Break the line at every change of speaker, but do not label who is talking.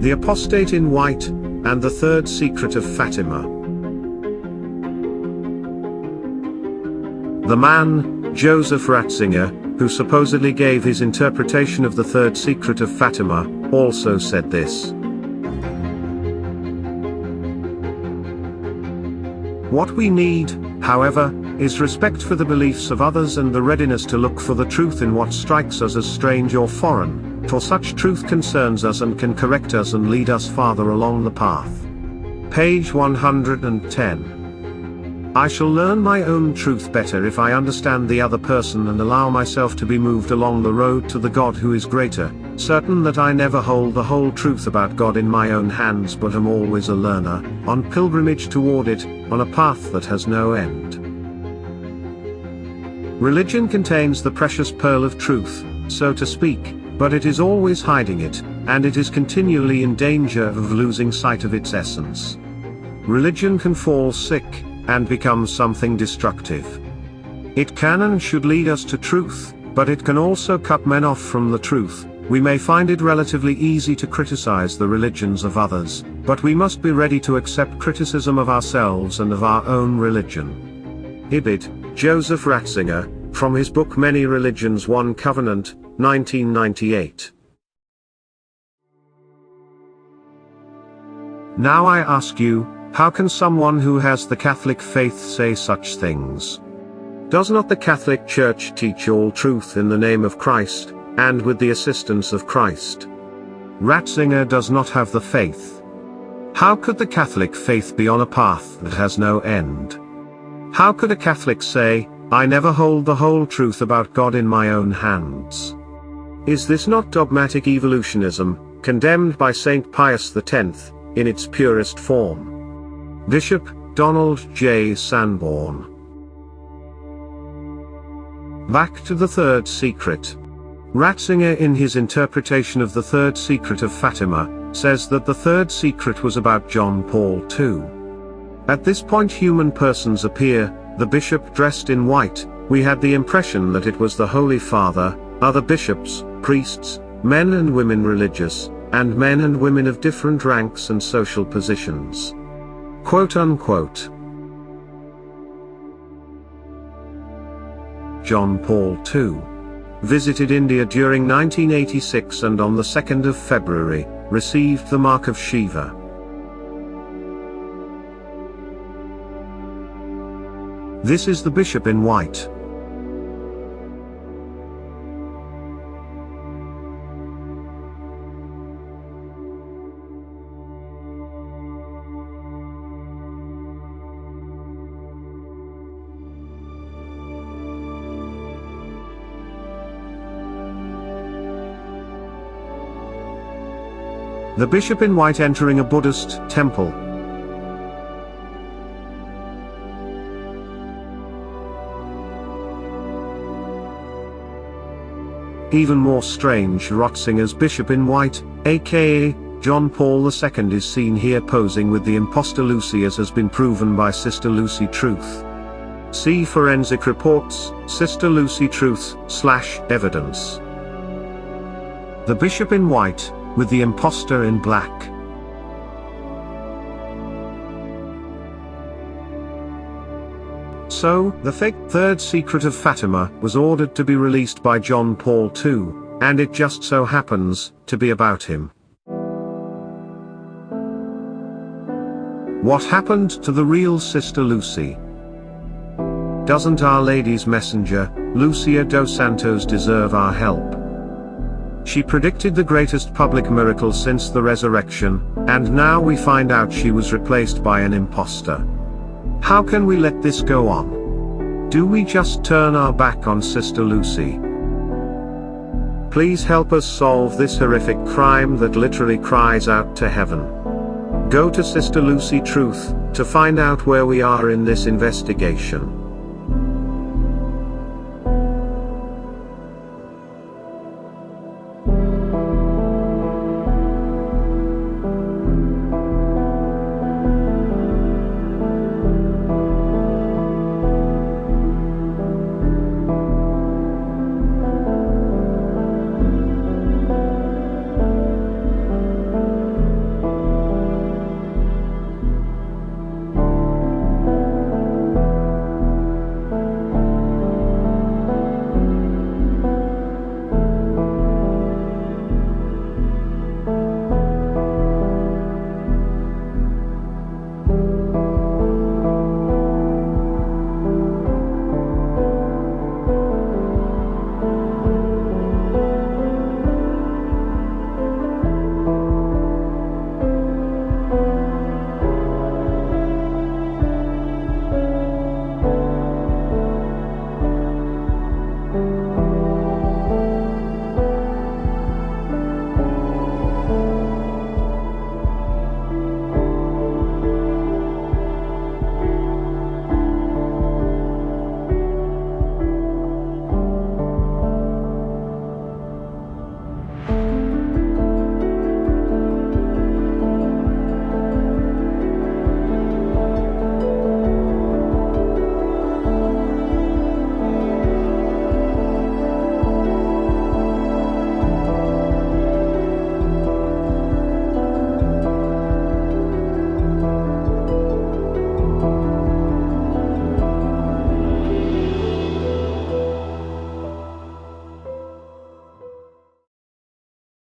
The Apostate in White, and the Third Secret of Fatima. The man, Joseph Ratzinger, who supposedly gave his interpretation of the Third Secret of Fatima, also said this. What we need, however, is respect for the beliefs of others and the readiness to look for the truth in what strikes us as strange or foreign, for such truth concerns us and can correct us and lead us farther along the path. Page 110. I shall learn my own truth better if I understand the other person and allow myself to be moved along the road to the God who is greater, certain that I never hold the whole truth about God in my own hands but am always a learner, on pilgrimage toward it, on a path that has no end. Religion contains the precious pearl of truth, so to speak, but it is always hiding it, and it is continually in danger of losing sight of its essence. Religion can fall sick, and become something destructive. It can and should lead us to truth, but it can also cut men off from the truth. We may find it relatively easy to criticize the religions of others, but we must be ready to accept criticism of ourselves and of our own religion. Ibid, Joseph Ratzinger, from his book Many Religions One Covenant, 1998. Now I ask you, how can someone who has the Catholic faith say such things? Does not the Catholic Church teach all truth in the name of Christ, and with the assistance of Christ? Ratzinger does not have the faith. How could the Catholic faith be on a path that has no end? How could a Catholic say, I never hold the whole truth about God in my own hands? Is this not dogmatic evolutionism, condemned by St. Pius X, in its purest form? Bishop Donald J. Sanborn. Back to the Third Secret. Ratzinger, in his interpretation of the Third Secret of Fatima, says that the Third Secret was about John Paul II. At this point human persons appear, the bishop dressed in white. We had the impression that it was the Holy Father, other bishops, priests, men and women religious, and men and women of different ranks and social positions. Quote unquote. John Paul II visited India during 1986 and on the 2nd of February, received the mark of Shiva. This is the bishop in white. The bishop in white entering a Buddhist temple. Even more strange, Ratzinger's bishop in white, aka John Paul II, is seen here posing with the impostor Lucy, as has been proven by Sister Lucy Truth. See Forensic Reports, Sister Lucy Truth/evidence. The bishop in white, with the impostor in black. So, the fake Third Secret of Fatima was ordered to be released by John Paul II, and it just so happens to be about him. What happened to the real Sister Lucy? Doesn't Our Lady's messenger, Lucia dos Santos, deserve our help? She predicted the greatest public miracle since the resurrection, and now we find out she was replaced by an impostor. How can we let this go on? Do we just turn our back on Sister Lucy? Please help us solve this horrific crime that literally cries out to heaven. Go to Sister Lucy Truth to find out where we are in this investigation.